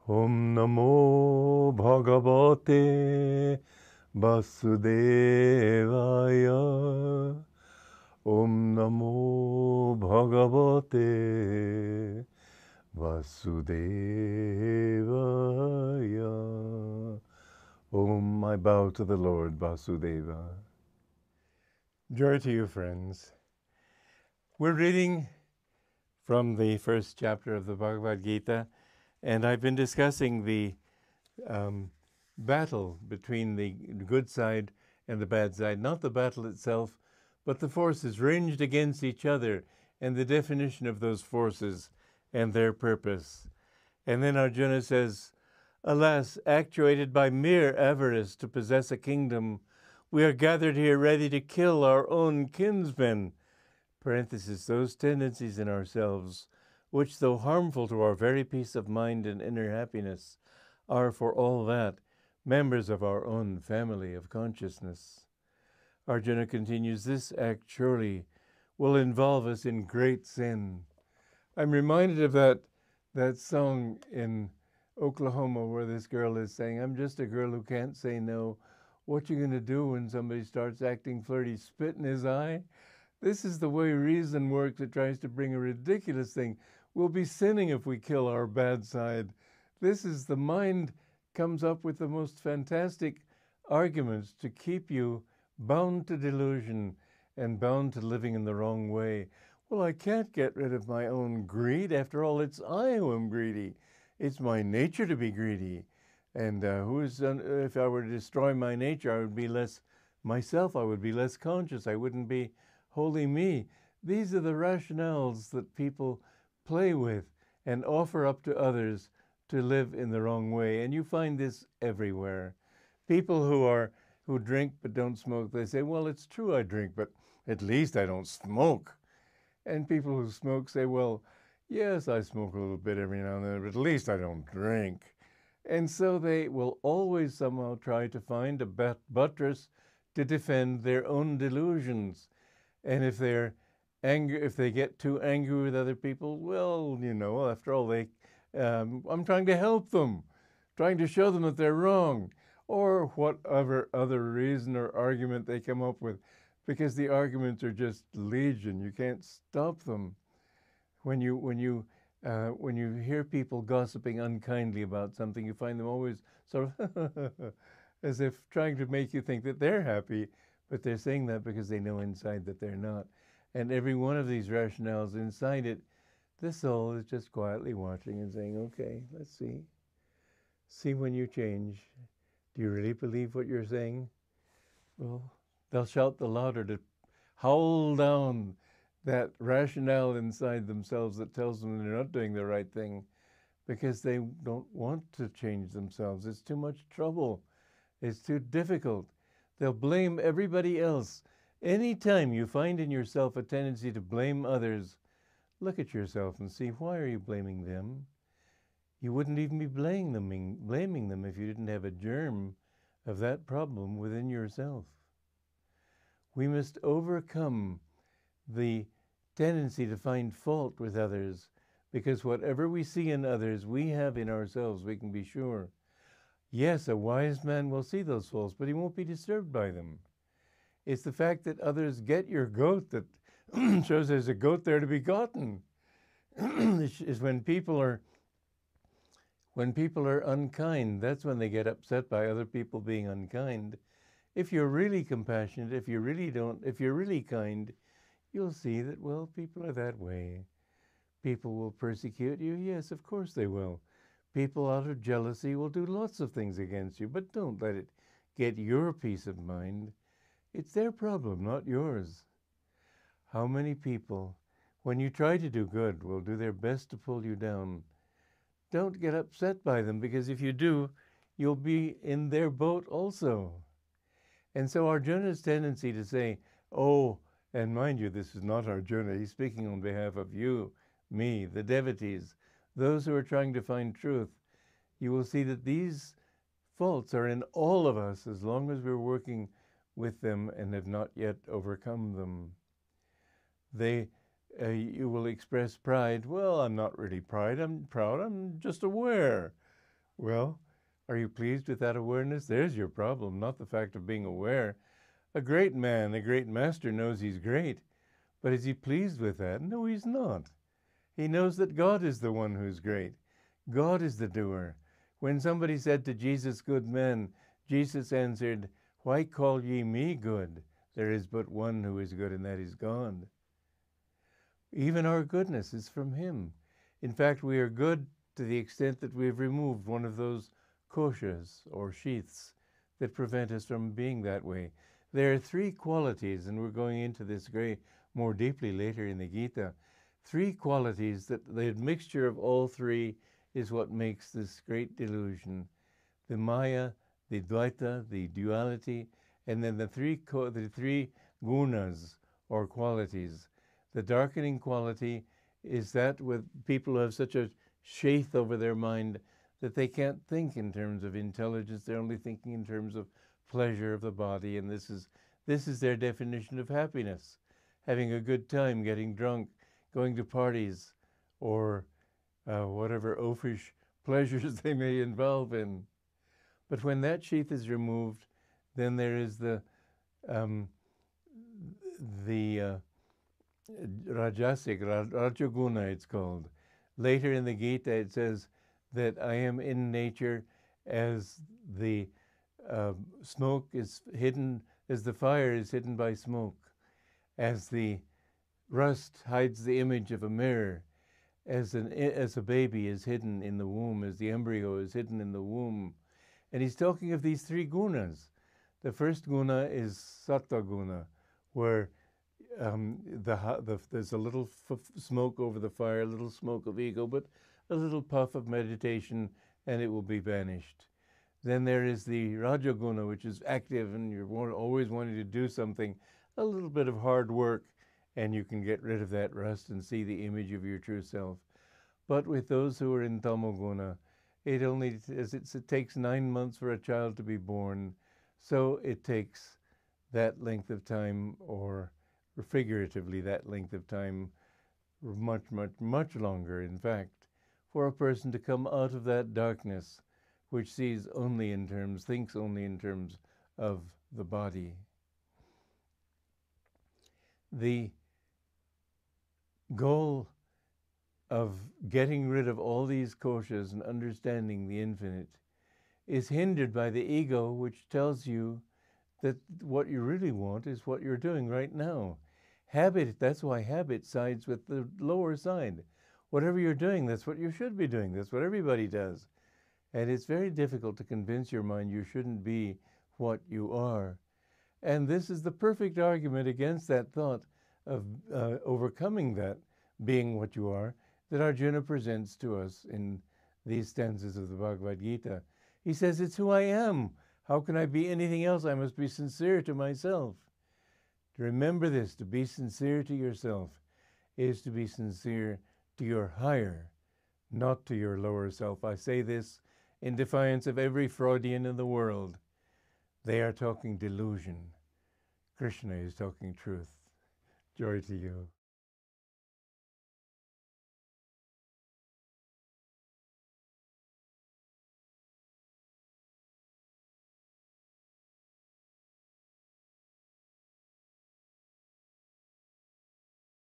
Om Namo Bhagavate Vasudevaya. Om Namo Bhagavate Vasudevaya. Om, I bow to the Lord Vasudeva. Joy to you, friends. We're reading from the first chapter of the Bhagavad Gita, and I've been discussing the battle between the good side and the bad side. Not the battle itself, but the forces ranged against each other and the definition of those forces and their purpose. And then Arjuna says, alas, actuated by mere avarice to possess a kingdom, we are gathered here ready to kill our own kinsmen. Parenthesis, those tendencies in ourselves, which though harmful to our very peace of mind and inner happiness, are for all that members of our own family of consciousness. Arjuna continues, this act surely will involve us in great sin. I'm reminded of that song in Oklahoma where this girl is saying, I'm just a girl who can't say no. What you going to do when somebody starts acting flirty? Spit in his eye? This is the way reason works. It tries to bring a ridiculous thing. We'll be sinning if we kill our bad side. This is the mind comes up with the most fantastic arguments to keep you bound to delusion and bound to living in the wrong way. Well, I can't get rid of my own greed. After all, it's I who am greedy. It's my nature to be greedy. And if I were to destroy my nature, I would be less myself. I would be less conscious. I wouldn't be wholly me. These are the rationales that people play with and offer up to others to live in the wrong way. And you find this everywhere. People who drink but don't smoke, they say, well, it's true I drink, but at least I don't smoke. And people who smoke say, well, yes, I smoke a little bit every now and then, but at least I don't drink. And so they will always somehow try to find a buttress to defend their own delusions. And if they get too angry with other people, well, after all, I'm trying to help them, trying to show them that they're wrong, or whatever other reason or argument they come up with, because the arguments are just legion. You can't stop them. When you hear people gossiping unkindly about something, you find them always sort of as if trying to make you think that they're happy, but they're saying that because they know inside that they're not. And every one of these rationales inside it, the soul is just quietly watching and saying, okay, let's see. See when you change. Do you really believe what you're saying? Well, they'll shout the louder to howl down that rationale inside themselves that tells them they're not doing the right thing because they don't want to change themselves. It's too much trouble. It's too difficult. They'll blame everybody else. Anytime you find in yourself a tendency to blame others, look at yourself and see, why are you blaming them? You wouldn't even be blaming them if you didn't have a germ of that problem within yourself. We must overcome the tendency to find fault with others, because whatever we see in others, we have in ourselves, we can be sure. Yes, a wise man will see those faults, but he won't be disturbed by them. It's the fact that others get your goat that shows there's a goat there to be gotten. Is when people are unkind, that's when they get upset by other people being unkind. If you're really compassionate, if you're really kind, you'll see that, well, people are that way. People will persecute you. Yes, of course they will. People out of jealousy will do lots of things against you, but don't let it get your peace of mind. It's their problem, not yours. How many people, when you try to do good, will do their best to pull you down? Don't get upset by them, because if you do, you'll be in their boat also. And so Arjuna's tendency to say, oh, and mind you, this is not Arjuna. He's speaking on behalf of you, me, the devotees, those who are trying to find truth. You will see that these faults are in all of us as long as we're working with them and have not yet overcome them. You will express pride. Well, I'm not really proud. I'm just aware. Well, are you pleased with that awareness? There's your problem, not the fact of being aware. A great man, a great master knows he's great, but is he pleased with that? No, he's not. He knows that God is the one who's great. God is the doer. When somebody said to Jesus, good man, Jesus answered, why call ye me good? There is but one who is good, and that is God. Even our goodness is from him. In fact, we are good to the extent that we have removed one of those koshas, or sheaths, that prevent us from being that way. There are three qualities, and we're going into this more deeply later in the Gita. Three qualities that the mixture of all three is what makes this great delusion. The Maya, the Dvaita, the duality, and then the three gunas, or qualities. The darkening quality is that with people who have such a sheath over their mind that they can't think in terms of intelligence. They're only thinking in terms of pleasure of the body, and this is their definition of happiness: having a good time, getting drunk, going to parties, or whatever oafish pleasures they may involve in. But when that sheath is removed, then there is the Rajasic, Rajaguna it's called. Later in the Gita it says that I am in nature as the smoke is hidden, as the fire is hidden by smoke, as the rust hides the image of a mirror, as a baby is hidden in the womb, as the embryo is hidden in the womb. And he's talking of these three gunas. The first guna is sattva guna, where there's a little smoke over the fire, a little smoke of ego, but a little puff of meditation, and it will be vanished. Then there is the Rajaguna, which is active, and you're always wanting to do something, a little bit of hard work, and you can get rid of that rust and see the image of your true self. But with those who are in Tamoguna, it takes 9 months for a child to be born, so it takes that length of time, or figuratively that length of time, much, much, much longer, in fact, for a person to come out of that darkness which thinks only in terms of the body. The goal of getting rid of all these koshas and understanding the infinite is hindered by the ego, which tells you that what you really want is what you're doing right now. Habit, that's why habit sides with the lower side. Whatever you're doing, that's what you should be doing. That's what everybody does. And it's very difficult to convince your mind you shouldn't be what you are. And this is the perfect argument against that thought of overcoming that being what you are that Arjuna presents to us in these stanzas of the Bhagavad Gita. He says, it's who I am. How can I be anything else? I must be sincere to myself. To remember this, to be sincere to yourself, is to be sincere to your higher, not to your lower self. I say this in defiance of every Freudian in the world. They are talking delusion. Krishna is talking truth. Joy to you.